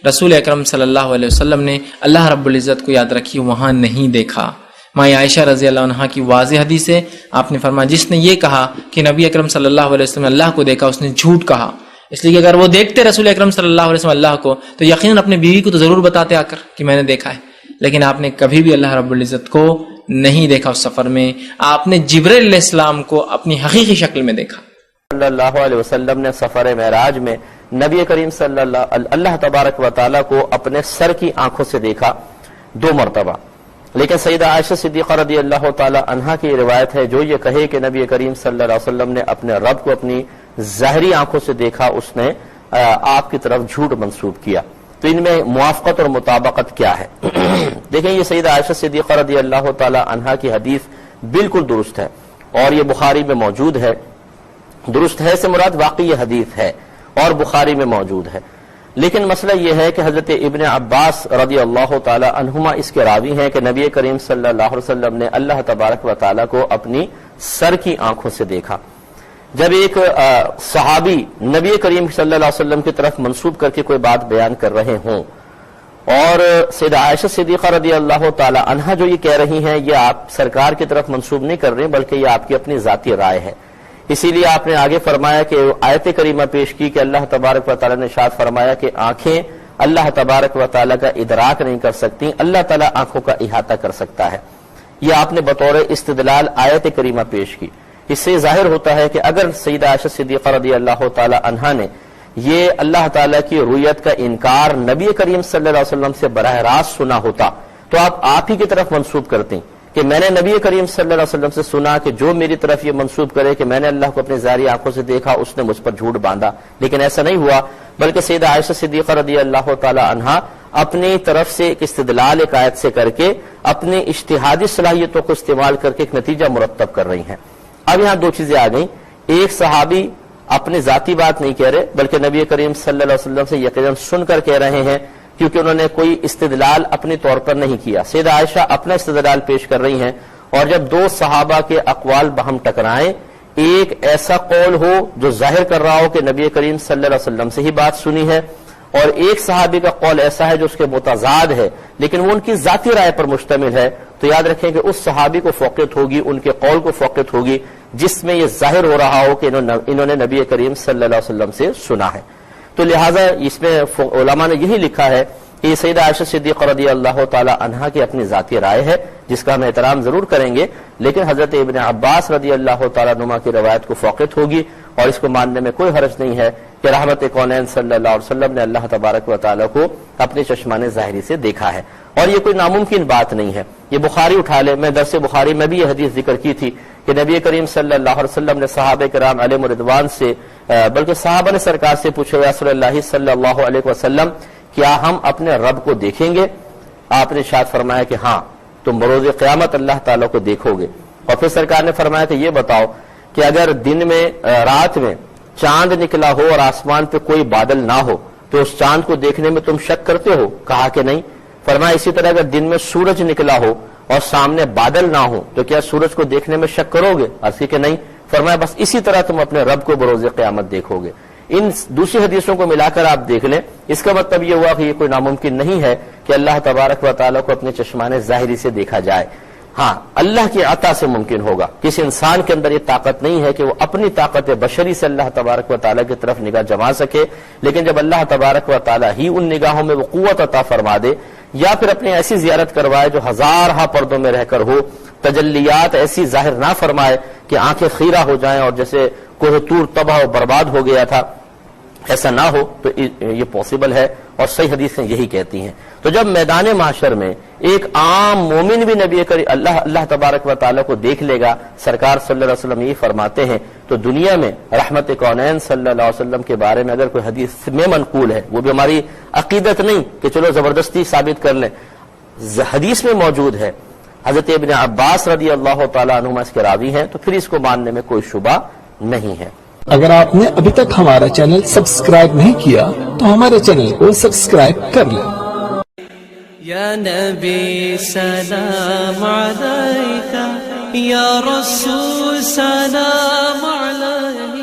رسول اکرم صلی اللہ علیہ وسلم نے اللہ رب العزت کو یاد رکھی وہاں نہیں دیکھا۔ ماں عائشہ رضی اللہ عنہا کی واضح حدیث ہے، آپ نے فرمایا جس نے یہ کہا کہ نبی اکرم صلی اللہ علیہ وسلم نے اللہ کو دیکھا اس نے جھوٹ کہا، اس لیے کہ اگر وہ دیکھتے رسول اکرم صلی اللہ علیہ وسلم اللہ کو تو یقیناً اپنے بیوی کو تو ضرور بتاتے آ کر کہ میں نے دیکھا ہے، لیکن آپ نے کبھی بھی اللہ رب العزت کو نہیں دیکھا۔ اس سفر میں آپ نے جبرائیل علیہ السلام کو اپنی حقیقی شکل میں دیکھا۔ صلی اللہ علیہ وسلم نے سفر معراج میں نبی کریم صلی اللہ تبارک و تعالیٰ کو اپنے سر کی آنکھوں سے دیکھا 2 مرتبہ، لیکن سیدہ عائشہ صدیقہ رضی اللہ تعالی عنہا کی روایت ہے جو یہ کہے کہ نبی کریم صلی اللہ علیہ وسلم نے اپنے رب کو اپنی ظاہری آنکھوں سے دیکھا، اس نے آپ کی طرف جھوٹ منسوب کیا۔ تو ان میں موافقت اور مطابقت کیا ہے؟ دیکھیں یہ سیدہ عائشہ صدیقہ رضی اللہ تعالی عنہا کی حدیث بالکل درست ہے اور یہ بخاری میں موجود ہے۔ درست ہے سے مراد واقعی یہ حدیث ہے اور بخاری میں موجود ہے، لیکن مسئلہ یہ ہے کہ حضرت ابن عباس رضی اللہ تعالی عنہما اس کے راوی ہیں کہ نبی کریم صلی اللہ علیہ وسلم نے اللہ تبارک و تعالی کو اپنی سر کی آنکھوں سے دیکھا۔ جب ایک صحابی نبی کریم صلی اللہ علیہ وسلم کی طرف منسوب کر کے کوئی بات بیان کر رہے ہوں اور سیدہ عائشہ صدیقہ رضی اللہ تعالی عنہا جو یہ کہہ رہی ہیں یہ آپ سرکار کی طرف منسوب نہیں کر رہے بلکہ یہ آپ کی اپنی ذاتی رائے ہے، اسی لیے آپ نے آگے فرمایا کہ آیت کریمہ پیش کی کہ اللہ تبارک و تعالیٰ نے ارشاد فرمایا کہ آنکھیں اللہ تبارک و تعالیٰ کا ادراک نہیں کر سکتی، اللہ تعالیٰ آنکھوں کا احاطہ کر سکتا ہے۔ یہ آپ نے بطور استدلال آیت کریمہ پیش کی۔ اس سے ظاہر ہوتا ہے کہ اگر سیدہ عائشہ صدیقہ رضی اللہ تعالی عنہا نے یہ اللہ تعالیٰ کی رؤیت کا انکار نبی کریم صلی اللہ علیہ وسلم سے براہ راست سنا ہوتا تو آپ ہی کی طرف منسوب کرتی کہ میں نے نبی کریم صلی اللہ علیہ وسلم سے سنا کہ جو میری طرف یہ منسوب کرے کہ میں نے اللہ کو اپنی ظاہری آنکھوں سے دیکھا اس نے مجھ پر جھوٹ باندھا، لیکن ایسا نہیں ہوا، بلکہ سیدہ عائشہ صدیقہ رضی اللہ تعالی عنہا اپنی طرف سے ایک استدلال ایک آیت سے کر کے اپنی اجتہادی صلاحیتوں کو استعمال کر کے ایک نتیجہ مرتب کر رہی ہیں۔ اب یہاں 2 چیزیں آ گئیں، ایک صحابی اپنی ذاتی بات نہیں کہہ رہے بلکہ نبی کریم صلی اللہ علیہ وسلم سے یقیناً سن کر کہہ رہے ہیں کیونکہ انہوں نے کوئی استدلال اپنے طور پر نہیں کیا۔ سیدہ عائشہ اپنا استدلال پیش کر رہی ہیں، اور جب 2 صحابہ کے اقوال باہم ٹکرائیں، ایک ایسا قول ہو جو ظاہر کر رہا ہو کہ نبی کریم صلی اللہ علیہ وسلم سے ہی بات سنی ہے، اور ایک صحابی کا قول ایسا ہے جو اس کے متضاد ہے لیکن وہ ان کی ذاتی رائے پر مشتمل ہے، تو یاد رکھیں کہ اس صحابی کو فوقیت ہوگی، ان کے قول کو فوقیت ہوگی جس میں یہ ظاہر ہو رہا ہو کہ انہوں نے نبی کریم صلی اللہ علیہ وسلم سے سنا ہے۔ تو لہٰذا اس میں علماء نے یہی لکھا ہے کہ یہ سیدہ عائشہ صدیقہ رضی اللہ تعالی عنہا کی اپنی ذاتی رائے ہے جس کا ہم احترام ضرور کریں گے، لیکن حضرت ابن عباس رضی اللہ تعالیٰ عنہما کی روایت کو فوقیت ہوگی اور اس کو ماننے میں کوئی حرج نہیں ہے کہ رحمت کونین صلی اللہ علیہ وسلم نے اللہ تبارک و تعالیٰ کو اپنے چشمان ظاہری سے دیکھا ہے، اور یہ کوئی ناممکن بات نہیں ہے۔ یہ بخاری اٹھا لے، میں درس بخاری میں بھی یہ حدیث ذکر کی تھی کہ نبی کریم صلی اللہ علیہ وسلم نے صحابہ کرام علیہم رضوان سے بلکہ صحابہ نے سرکار سے پوچھا یا رسول اللہ صلی اللہ علیہ وسلم کیا ہم اپنے رب کو دیکھیں گے؟ آپ نے ارشاد فرمایا کہ ہاں تم بروز قیامت اللہ تعالیٰ کو دیکھو گے، اور پھر سرکار نے فرمایا کہ یہ بتاؤ کہ اگر دن میں رات میں چاند نکلا ہو اور آسمان پہ کوئی بادل نہ ہو تو اس چاند کو دیکھنے میں تم شک کرتے ہو؟ کہا کہ نہیں۔ فرمایا اسی طرح اگر دن میں سورج نکلا ہو اور سامنے بادل نہ ہو تو کیا سورج کو دیکھنے میں شک کرو گے؟ عرض کہ نہیں۔ فرمایا بس اسی طرح تم اپنے رب کو بروز قیامت دیکھو گے۔ ان دوسری حدیثوں کو ملا کر آپ دیکھ لیں، اس کا مطلب یہ ہوا کہ یہ کوئی ناممکن نہیں ہے کہ اللہ تبارک و تعالیٰ کو اپنے چشمان ظاہری سے دیکھا جائے۔ ہاں اللہ کی عطا سے ممکن ہوگا، کسی انسان کے اندر یہ طاقت نہیں ہے کہ وہ اپنی طاقت بشری سے اللہ تبارک و تعالیٰ کی طرف نگاہ جما سکے، لیکن جب اللہ تبارک و تعالیٰ ہی ان نگاہوں میں وہ قوت عطا فرما دے یا پھر اپنی ایسی زیارت کروائے جو ہزارہا پردوں میں رہ کر ہو، تجلیات ایسی ظاہر نہ فرمائے کہ آنکھیں خیرہ ہو جائیں اور جیسے کوہ طور تباہ و برباد ہو گیا تھا، ایسا نہ ہو تو یہ پاسبل ہے، اور صحیح حدیثیں یہی کہتی ہیں۔ تو جب میدان محشر میں ایک عام مومن بھی نبی اللہ تبارک و تعالیٰ کو دیکھ لے گا، سرکار صلی اللہ علیہ وسلم یہ فرماتے ہیں، تو دنیا میں رحمت کونین صلی اللہ علیہ وسلم کے بارے میں اگر کوئی حدیث میں منقول ہے، وہ بھی ہماری عقیدت نہیں کہ چلو زبردستی ثابت کر لیں، حدیث میں موجود ہے، حضرت ابن عباس رضی اللہ تعالیٰ عنہما اس کے راوی ہیں، تو پھر اس کو ماننے میں کوئی شبہ نہیں ہے۔ اگر آپ نے ابھی تک ہمارا چینل سبسکرائب نہیں کیا تو ہمارے چینل کو سبسکرائب کر لیں۔ یا نبی سلام علیکہ، یا رسول سلام علیکہ۔